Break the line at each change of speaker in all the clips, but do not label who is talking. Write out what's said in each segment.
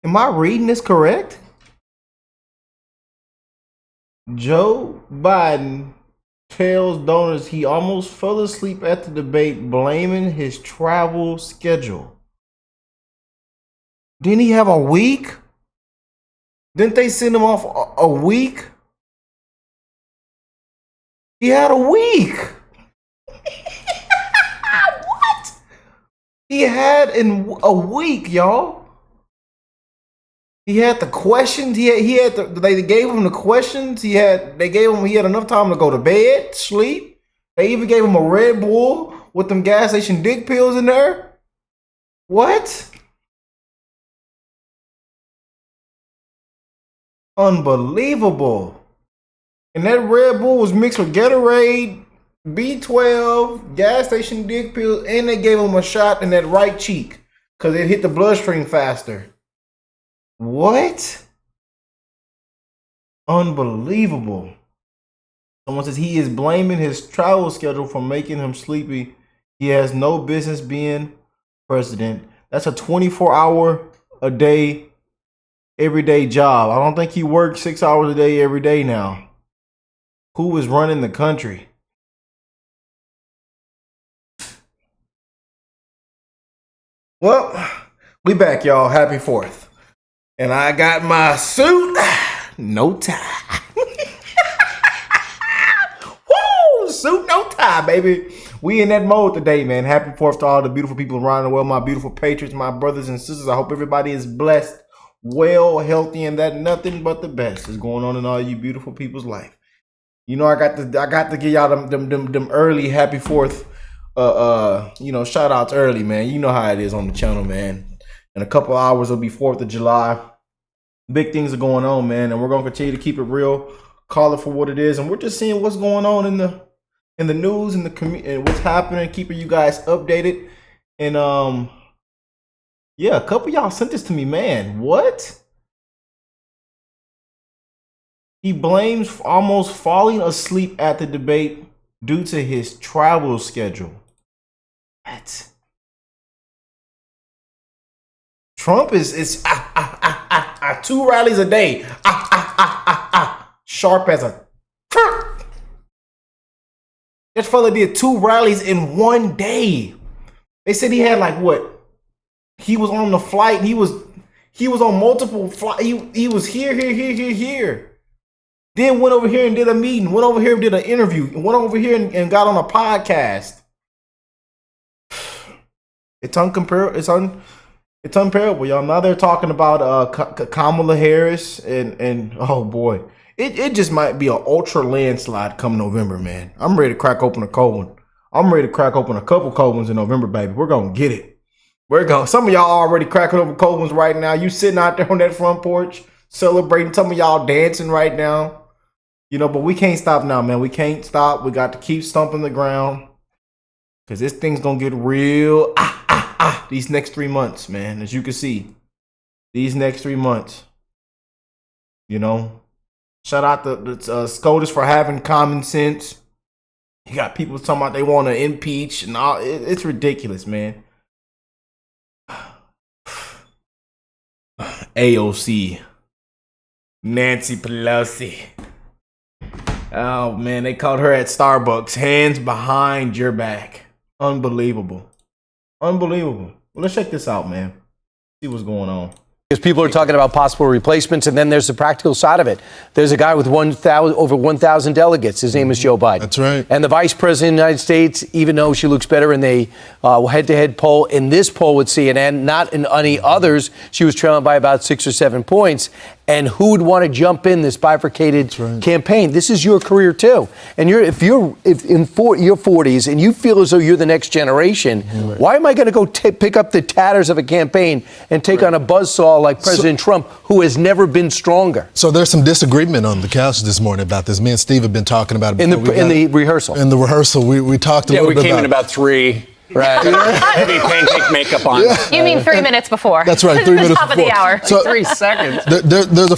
Am I reading this correct? Joe Biden tells donors he almost fell asleep at the debate, blaming his travel schedule. Didn't he have a week? Didn't they send him off a week? He had a week. What? He had in a week, y'all. He had the questions. They gave him the questions. He had enough time to go to bed, sleep. They even gave him a Red Bull with them gas station dick pills in there. What? Unbelievable. And that Red Bull was mixed with Gatorade, B12, gas station dick pills, and they gave him a shot in that right cheek because it hit the bloodstream faster. What? Unbelievable. Someone says he is blaming his travel schedule for making him sleepy. He has no business being president. That's a 24-hour a day, everyday job. I don't think he works 6 hours a day every day now. Who is running the country? Well, we back, y'all. Happy 4th. And I got my suit, no tie. Woo! Suit, no tie, baby. We in that mode today, man. Happy 4th to all the beautiful people around the world, my beautiful patriots, my brothers and sisters. I hope everybody is blessed, well, healthy, and that nothing but the best is going on in all you beautiful people's life. You know, I got to give y'all them early happy 4th, shout outs early, man. You know how it is on the channel, man. In a couple hours, it'll be 4th of July. Big things are going on, man, and we're gonna continue to keep it real, call it for what it is, and we're just seeing what's going on in the news and and what's happening, keeping you guys updated. And yeah, a couple of y'all sent this to me, man. What? He blames almost falling asleep at the debate due to his travel schedule. What? Trump is 2 rallies a day. Sharp as a. That fella did 2 rallies in one day. They said he had like what? He was on the flight. He was on multiple flights. He was here. Then went over here and did a meeting. Went over here and did an interview. Went over here and got on a podcast. It's uncomparable. It's unparalleled, y'all. Now they're talking about Kamala Harris and oh boy, it just might be an ultra landslide come November, man. I'm ready to crack open a cold one. I'm ready to crack open a couple cold ones in November, baby. We're gonna get it. Some of y'all already cracking open cold ones right now. You sitting out there on that front porch celebrating. Some of y'all dancing right now. You know, but we can't stop now, man. We can't stop. We got to keep stomping the ground because this thing's gonna get real. These next 3 months, man, as you can see, these next 3 months, you know, shout out to SCOTUS for having common sense. You got people talking about they want to impeach and all. It's ridiculous, man. AOC, Nancy Pelosi. Oh, man, they caught her at Starbucks, hands behind your back. Unbelievable. Well, let's check this out, man. See what's going on.
Because people are talking about possible replacements, and then there's the practical side of it. There's a guy with over 1,000 delegates. His name is Joe Biden.
That's right.
And the vice president of the United States, even though she looks better in the head-to-head poll, in this poll with CNN, not in any others, she was trailing by about 6 or 7 points. And who would want to jump in this bifurcated campaign? This is your career too. And if you're in your 40s and you feel as though you're the next generation, why am I going to go pick up the tatters of a campaign and take on a buzzsaw like President Trump, who has never been stronger?
So there's some disagreement on the couch this morning about this. Me and Steve have been talking about it
in the rehearsal.
In the rehearsal, we talked a little bit about it.
Yeah, we came in about 3. Right. Heavy pancake makeup on.
Yeah.
You mean 3 minutes before?
That's right, 3 minutes
top
before.
Of the hour.
So
3 seconds.
There's a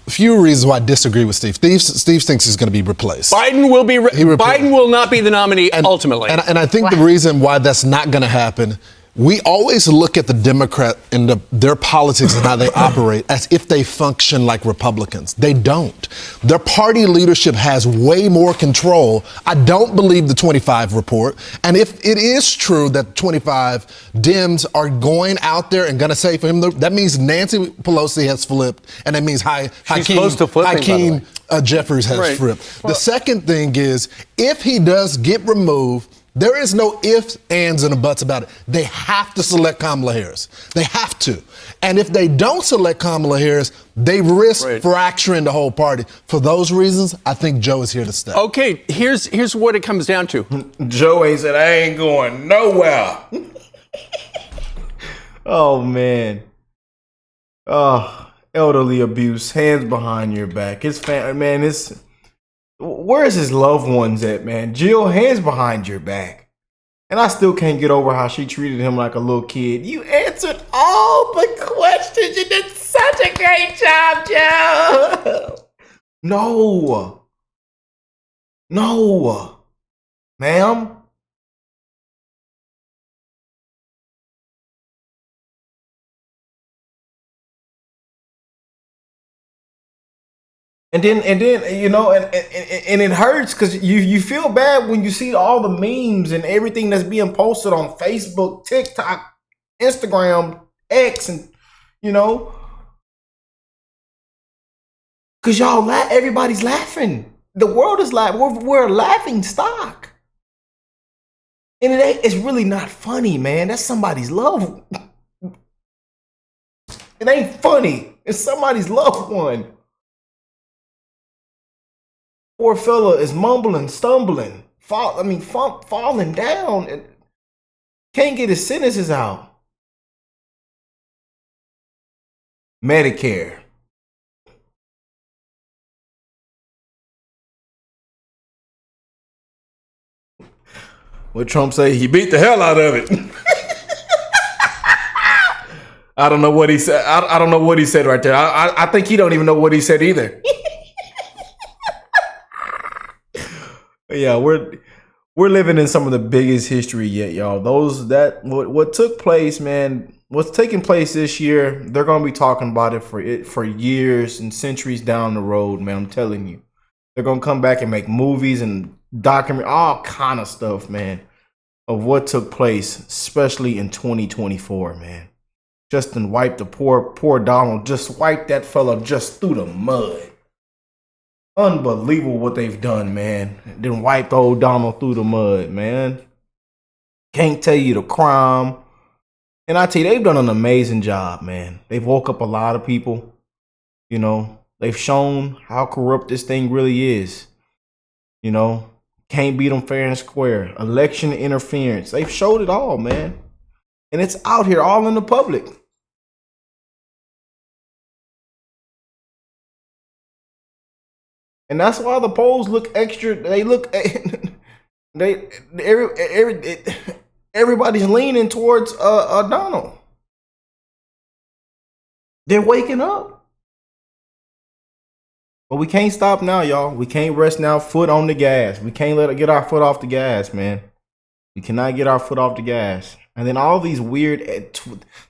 few reasons why I disagree with Steve. Steve thinks he's going to be replaced.
Biden will be. Biden will not be the nominee ultimately.
And I think the reason why that's not going to happen we always look at the Democrat and their politics and how they operate as if they function like Republicans. They don't. Their party leadership has way more control. I don't believe the 25 report. And if it is true that 25 Dems are going out there and going to say for him, that means Nancy Pelosi has flipped, and that means Hakeem Jeffries has flipped. The second thing is, if he does get removed, there is no ifs, ands, and buts about it. They have to select Kamala Harris. They have to. And if they don't select Kamala Harris, they risk fracturing the whole party. For those reasons, I think Joe is here to stay.
Okay, here's what it comes down to.
Joe ain't said, I ain't going nowhere. Oh, man. Oh, elderly abuse, hands behind your back. His family, man, where's his loved ones at, man? Jill, hands behind your back. And I still can't get over how she treated him like a little kid. You answered all the questions. You did such a great job, Joe. No. Ma'am. And then you know, and it hurts because you feel bad when you see all the memes and everything that's being posted on Facebook, TikTok, Instagram, X, and you know, because y'all everybody's laughing. The world is laughing. We're a laughing stock, and it's really not funny, man. That's somebody's love. It ain't funny. It's somebody's loved one. Poor fella is mumbling, stumbling, falling down and can't get his sentences out. Medicare. What Trump say? He beat the hell out of it. I don't know what he said. I don't know what he said right there. I think he don't even know what he said either. Yeah, we're living in some of the biggest history yet, y'all. What took place, man, what's taking place this year, they're gonna be talking about it for years and centuries down the road, man. I'm telling you. They're gonna come back and make movies and document all kind of stuff, man, of what took place, especially in 2024, man. Justin wiped the poor Donald, just wiped that fella just through the mud. Unbelievable what they've done, man. Then wiped old Donald through the mud, man. Can't tell you the crime. And I tell you, they've done an amazing job, man. They've woke up a lot of people. You know, they've shown how corrupt this thing really is. You know, can't beat them fair and square. Election interference. They've showed it all, man. And it's out here all in the public. And that's why the polls look extra. They look, everybody's leaning towards Donald. They're waking up. But we can't stop now, y'all. We can't rest now. Foot on the gas. We can't get our foot off the gas, man. We cannot get our foot off the gas. And then all these weird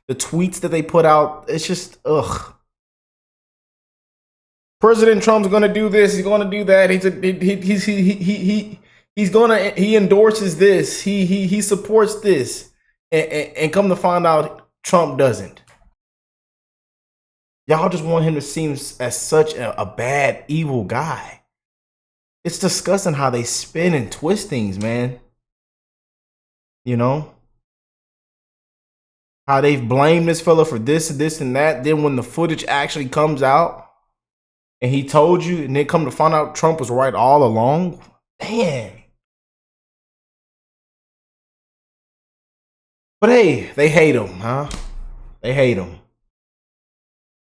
the tweets that they put out. It's just ugh. President Trump's going to do this. He's going to do that. He endorses this. He supports this. And come to find out, Trump doesn't. Y'all just want him to seem as such a bad, evil guy. It's disgusting how they spin and twist things, man. You know? How they've blamed this fella for this and this and that. Then when the footage actually comes out, and he told you, and then come to find out Trump was right all along. Damn. But hey, they hate him, huh? They hate him.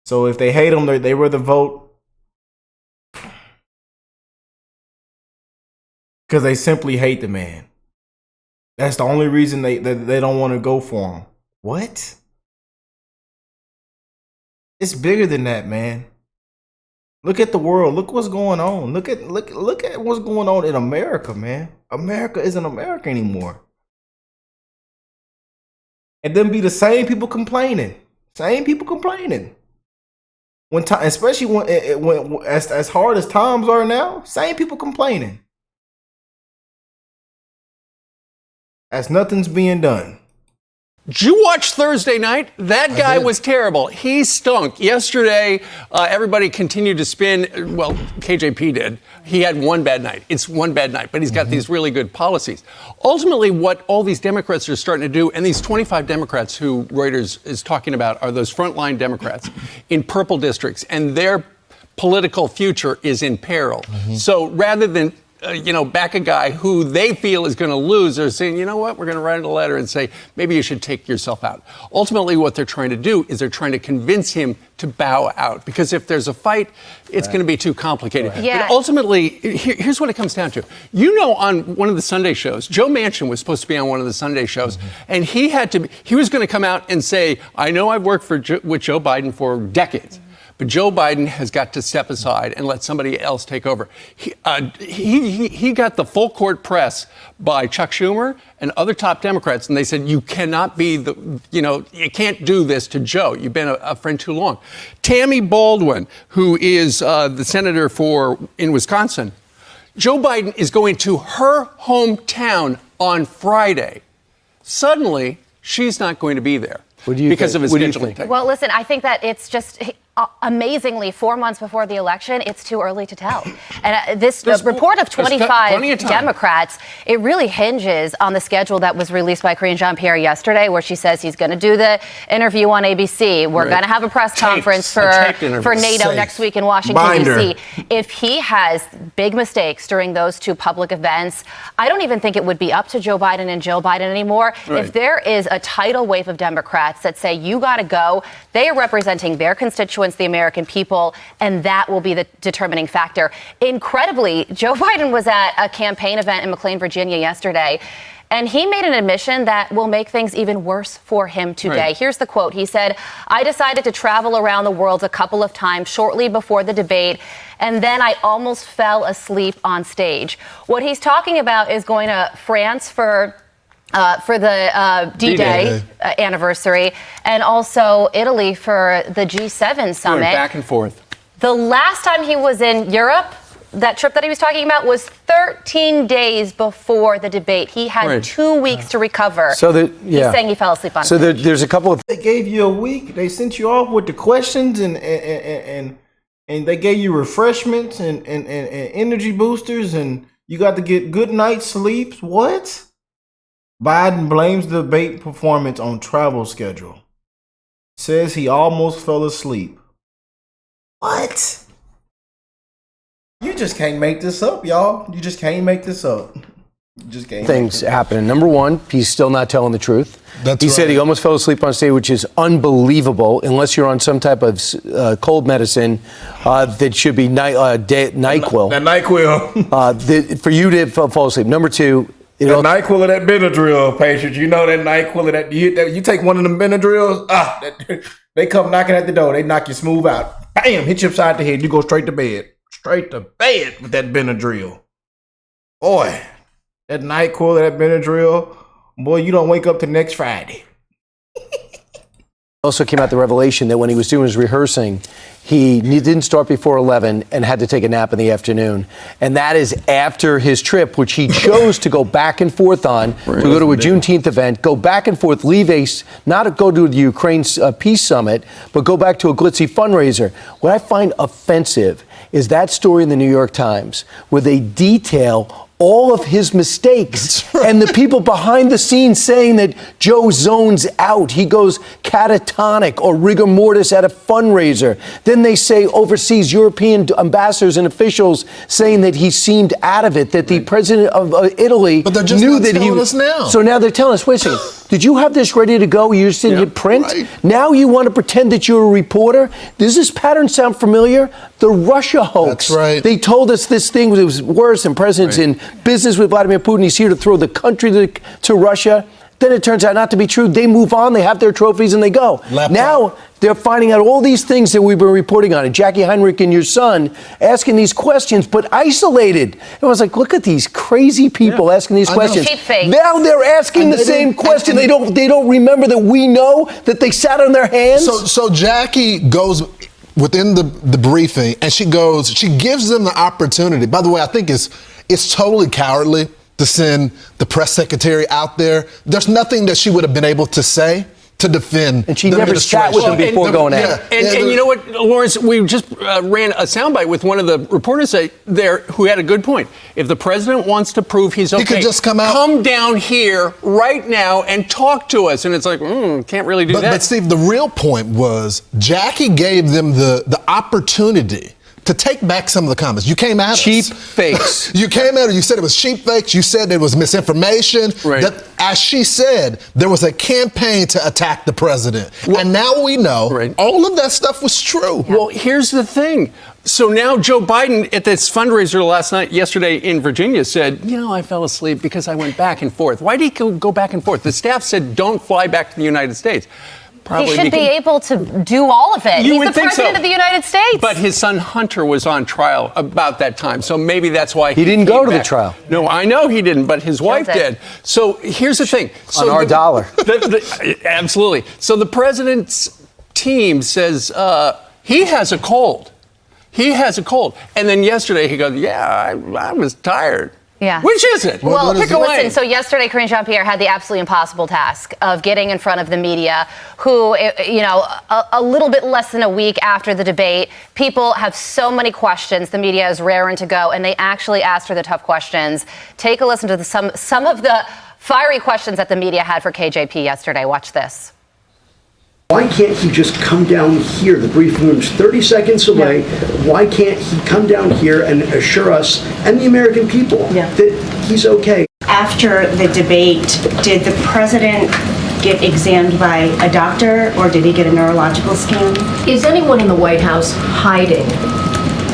So if they hate him, they rather vote because they simply hate the man. That's the only reason they don't want to go for him. What? It's bigger than that, man. Look at the world. Look what's going on. Look at what's going on in America, man. America isn't America anymore. and then be the same people complaining. Same people complaining. When time, especially when as hard as times are now, same people complaining. As nothing's being done.
Did you watch Thursday night? That guy was terrible. He stunk. Yesterday, everybody continued to spin. Well, KJP did. He had one bad night. It's one bad night, but he's got these really good policies. Ultimately, what all these Democrats are starting to do, and these 25 Democrats who Reuters is talking about are those frontline Democrats in purple districts, and their political future is in peril. So rather than back a guy who they feel is going to lose, they're saying, you know what, we're going to write a letter and say, maybe you should take yourself out. Ultimately, what they're trying to do is they're trying to convince him to bow out. Because if there's a fight, it's going to be too complicated.
Yeah.
But ultimately, here's what it comes down to. On one of the Sunday shows, Joe Manchin was supposed to be on one of the Sunday shows, and he was going to come out and say, I know I've worked with Joe Biden for decades. But Joe Biden has got to step aside and let somebody else take over. He got the full court press by Chuck Schumer and other top Democrats, and they said, you cannot be you can't do this to Joe. You've been a friend too long. Tammy Baldwin, who is the senator in Wisconsin, Joe Biden is going to her hometown on Friday. Suddenly, she's not going to be there because of his scheduling.
Well, listen, I think that it's just amazingly 4 months before the election, it's too early to tell. And this report of 25 Democrats, it really hinges on the schedule that was released by Karine Jean-Pierre yesterday, where she says he's going to do the interview on ABC. We're going to have a press conference for NATO next week in Washington, D.C. If he has big mistakes during those two public events, I don't even think it would be up to Joe Biden and Jill Biden anymore. If there is a tidal wave of Democrats that say, you got to go, they are representing their constituents, the American people, and that will be the determining factor. Incredibly, Joe Biden was at a campaign event in McLean, Virginia yesterday, and he made an admission that will make things even worse for him today. Here's the quote. He said, I decided to travel around the world a couple of times shortly before the debate, and then I almost fell asleep on stage. What he's talking about is going to France for the D-Day anniversary, and also Italy for the G7 summit.
Back and forth.
The last time he was in Europe, that trip that he was talking about, was 13 days before the debate. He had 2 weeks to recover.
So
he's saying he fell asleep on
stage. So there's a couple of...
They gave you a week. They sent you off with the questions and they gave you refreshments and energy boosters, and you got to get good night's sleeps. What? Biden blames the debate performance on travel schedule. Says he almost fell asleep. What? You just can't make this up, y'all. You just can't make this up. You just can't.
Things happening. Number one, he's still not telling the truth. He said he almost fell asleep on stage, which is unbelievable, unless you're on some type of cold medicine that should be NyQuil.
That NyQuil.
For you to fall asleep. Number two,
that NyQuil or that Benadryl, patients. You know that NyQuil or that you take one of them Benadryls, they come knocking at the door. They knock you smooth out. Bam, hit you upside the head. You go straight to bed. Straight to bed with that Benadryl. Boy, that NyQuil or that Benadryl, boy, you don't wake up till next Friday.
Also came out the revelation that when he was doing his rehearsing, he didn't start before 11 and had to take a nap in the afternoon. And that is after his trip, which he chose to go back and forth on, to go to a Juneteenth event, go back and forth, not go to the Ukraine peace summit, but go back to a glitzy fundraiser. What I find offensive is that story in the New York Times where they detail all of his mistakes and the people behind the scenes saying that Joe zones out. He goes catatonic or rigor mortis at a fundraiser. Then they say overseas European ambassadors and officials saying that he seemed out of it, that the president of Italy knew that he was. So now they're telling us, wait a second, did you have this ready to go? You just didn't hit print? Now you want to pretend that you're a reporter? Does this pattern sound familiar? The Russia hoax.
That's right.
They told us this thing was worse, and presidents in business with Vladimir Putin, he's here to throw the country to Russia. Then it turns out not to be true. They move on, they have their trophies, and they go.
Laptop.
Now they're finding out all these things that we've been reporting on. And Jackie Heinrich and your son asking these questions, but isolated. And I was like, look at these crazy people asking these questions.
Cheap fakes.
Now they're asking the same question. They don't remember that we know that they sat on their hands.
So Jackie goes within the briefing, and she gives them the opportunity. By the way, I think it's totally cowardly to send the press secretary out there. There's nothing that she would have been able to say to defend.
And she
the
never sat with them before going at it.
And you know what, Lawrence, we just ran a soundbite with one of the reporters there who had a good point. If the president wants to prove he's okay,
he could just come out.
Come down here right now and talk to us. And it's like, can't really do that.
But Steve, the real point was Jackie gave them the opportunity to take back some of the comments. You came at us.
Cheap fakes.
You came at her. You said it was cheap fakes. You said it was misinformation.
Right.
That, as she said, there was a campaign to attack the president.
Well,
and now we know all of that stuff was true.
Well, here's the thing. So now Joe Biden at this fundraiser yesterday in Virginia said, I fell asleep because I went back and forth. Why did he go back and forth? The staff said, don't fly back to the United States.
He should be able to do all of it. He's the president of the United States.
But his son Hunter was on trial about that time, so maybe that's why
he didn't go to the trial.
No, I know he didn't, but his wife did. So here's the thing.
On our dollar.
Absolutely. So the president's team says he has a cold. He has a cold. And then yesterday he goes, I was tired.
Yeah.
Which is it?
Well,
pick a lane.
listen, so yesterday, Karine Jean-Pierre had the absolutely impossible task of getting in front of the media who, a little bit less than a week after the debate, people have so many questions. The media is raring to go, and they actually asked her the tough questions. Take a listen to some of the fiery questions that the media had for KJP yesterday. Watch this.
Why can't he just come down here? The briefing room's 30 seconds away. Yeah. Why can't he come down here and assure us and the American people that he's okay?
After the debate, did the president get examined by a doctor or did he get a neurological scan?
Is anyone in the White House hiding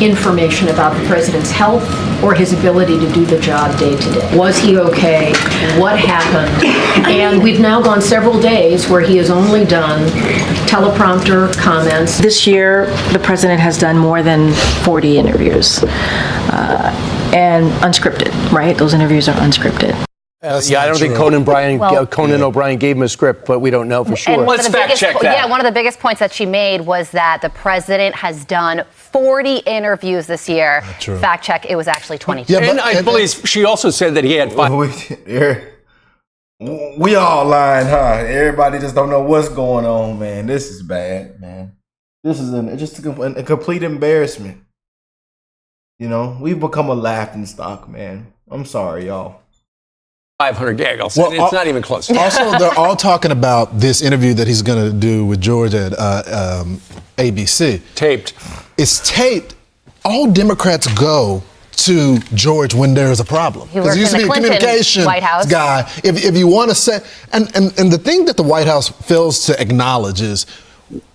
information about the president's health or his ability to do the job day to day? Was he okay? What happened? And we've now gone several days where he has only done teleprompter comments.
This year, the president has done more than 40 interviews and unscripted, right? Those interviews are unscripted.
I don't think Conan O'Brien gave him a script, but we don't know for sure.
Let's fact check that.
Yeah, one of the biggest points that she made was that the president has done 40 interviews this year.
True.
Fact check, it was actually 22.
Yeah,
and I believe she also said that he had 5.
We all lying, huh? Everybody just don't know what's going on, man. This is bad, man. This is just a complete embarrassment. We've become a laughing stock, man. I'm sorry, y'all.
500 gaggles. Well, it's not even close.
Also, they're all talking about this interview that he's going to do with George at ABC.
Taped.
It's taped. All Democrats go to George when there's a problem.
He works
he used
in
to
the
be a
Clinton
communication
White House
guy. If you want to say, and the thing that the White House fails to acknowledge is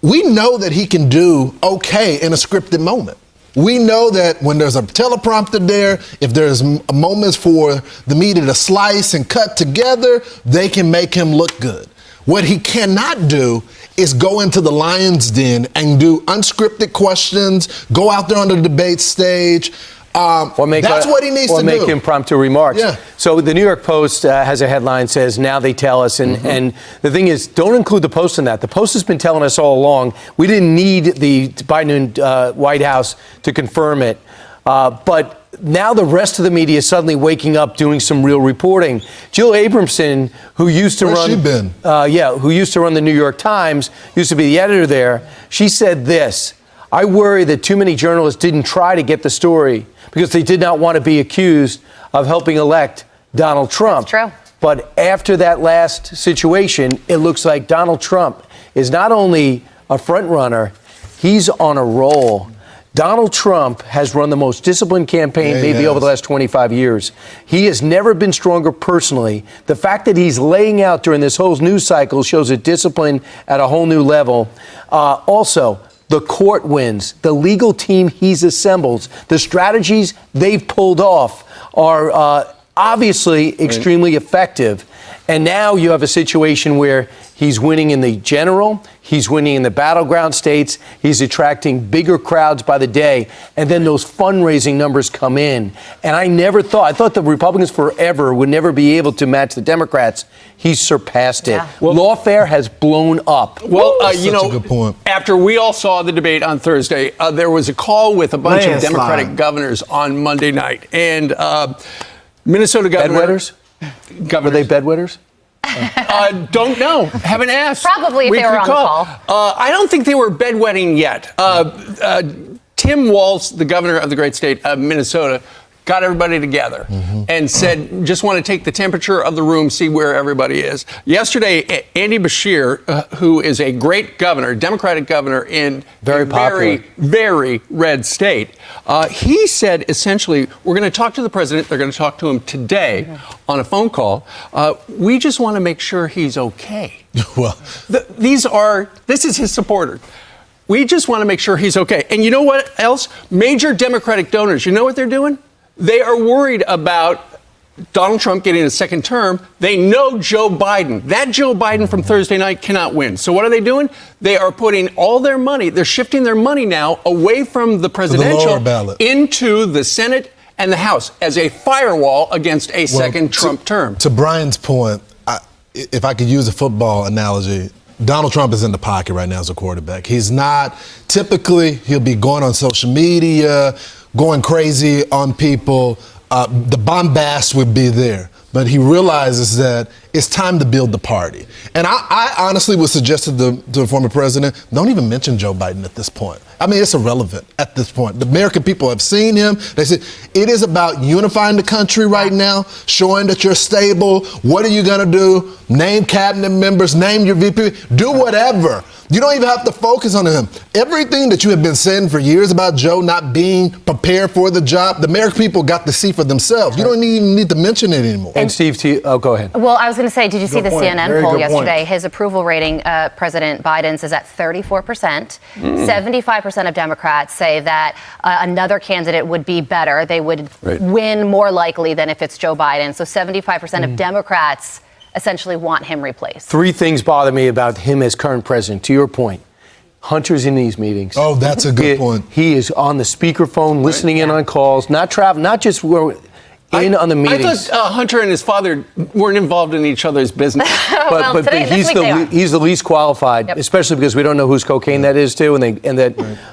we know that he can do okay in a scripted moment. We know that when there's a teleprompter there, if there's moments for the media to slice and cut together, they can make him look good. What he cannot do is go into the lion's den and do unscripted questions, go out there on the debate stage. That's what he needs to do.
Or make impromptu remarks. Yeah. So the New York Post has a headline says, now they tell us. And the thing is, don't include the Post in that. The Post has been telling us all along, we didn't need the Biden White House to confirm it. But now the rest of the media is suddenly waking up, doing some real reporting. Jill Abramson, who used to who used to run the New York Times, used to be the editor there, she said this: I worry that too many journalists didn't try to get the story because they did not want to be accused of helping elect Donald Trump.
That's true.
But after that last situation, it looks like Donald Trump is not only a front runner, he's on a roll. Donald Trump has run the most disciplined campaign over the last 25 years. He has never been stronger personally. The fact that he's laying out during this whole news cycle shows a discipline at a whole new level. Also, the court wins, the legal team he's assembled, the strategies they've pulled off are obviously extremely effective. And now you have a situation where he's winning in the general, he's winning in the battleground states, he's attracting bigger crowds by the day, and then those fundraising numbers come in. And I thought the Republicans forever would never be able to match the Democrats. He's surpassed it.
Yeah.
Well, lawfare has blown up.
Well,
Such a good point.
after we all saw the debate on Thursday, there was a call with a bunch of Democratic governors on Monday night. And Minnesota governor...
Bedwetters? Were they bedwetters?
Don't know. Haven't asked.
Probably if
We
they were
could
on
call.
call.
I don't think they were bedwetting yet. Tim Walz, the governor of the great state of Minnesota, got everybody together and said, just want to take the temperature of the room, see where everybody is. Yesterday, Andy Beshear, who is a great governor, Democratic governor in
Very popular.
very red state, he said, essentially, we're going to talk to the president. They're going to talk to him today on a phone call. We just want to make sure he's okay.
Well,
This is his supporter. We just want to make sure he's okay. And you know what else? Major Democratic donors, you know what they're doing? They are worried about Donald Trump getting a second term. They know Joe Biden. That Joe Biden from Thursday night cannot win. So what are they doing? They are putting all their money, they're shifting their money now away from the presidential
lower ballot.
into the Senate and the House as a firewall against a second Trump term.
To Brian's point, if I could use a football analogy, Donald Trump is in the pocket right now as a quarterback. He's not, typically, he'll be going on social media, going crazy on people. The bombast would be there. But he realizes that it's time to build the party. And I honestly would suggest to the former president, don't even mention Joe Biden at this point. I mean, it's irrelevant at this point. The American people have seen him. They said, it is about unifying the country right now, showing that you're stable. What are you going to do? Name cabinet members, name your VP, do whatever. You don't even have to focus on him. Everything that you have been saying for years about Joe not being prepared for the job, the American people got to see for themselves. You don't even need to mention it anymore.
And Steve, go ahead.
Well, I was going to say, did you see the CNN
Very
poll
good
yesterday?
point.
His approval rating, President Biden's, is at 34%. 75% of Democrats say that another candidate would be better. They would win more likely than if it's Joe Biden. So 75% of Democrats essentially want him replaced.
Three things bother me about him as current president. To your point, Hunter's in these meetings.
Oh, that's a good point.
He is on the speakerphone, listening in on calls, not traveling, not just on the meetings.
I thought Hunter and his father weren't involved in each other's business.
But he's the least qualified, especially because we don't know whose cocaine that is too,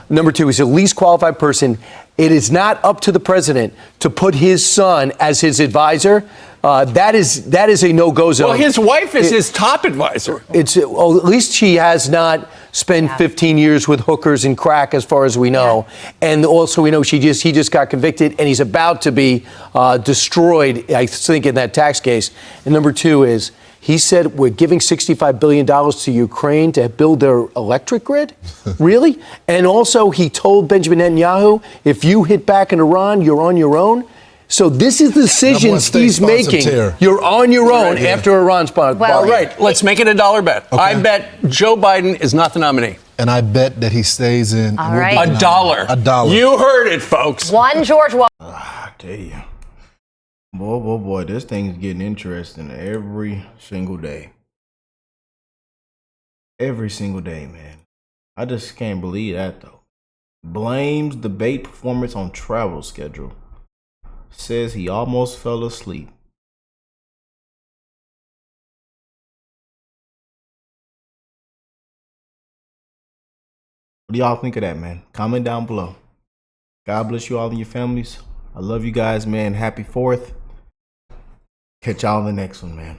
number two, he's the least qualified person. It is not up to the president to put his son as his advisor. That is a no-go zone.
Well, his wife is his top advisor.
At least she has not spent 15 years with hookers and crack, as far as we know. And also, we know he just got convicted, and he's about to be destroyed, I think, in that tax case. And number two is, he said we're giving $65 billion to Ukraine to build their electric grid? Really? And also, he told Benjamin Netanyahu, if you hit back in Iran, you're on your own. So this is the decision he's making. You're on your own after Iran's bombed.
All right, let's make it a dollar bet. Okay. I bet Joe Biden is not the nominee.
And I bet that he stays in.
All right.
$1.
$1.
You heard it, folks.
One George Washington.
Damn. Boy, this thing's getting interesting every single day. Every single day, man. I just can't believe that, though. Blames debate performance on travel schedule. Says he almost fell asleep. What do y'all think of that, man? Comment down below. God bless you all and your families. I love you guys, man. Happy 4th. Catch y'all in the next one, man.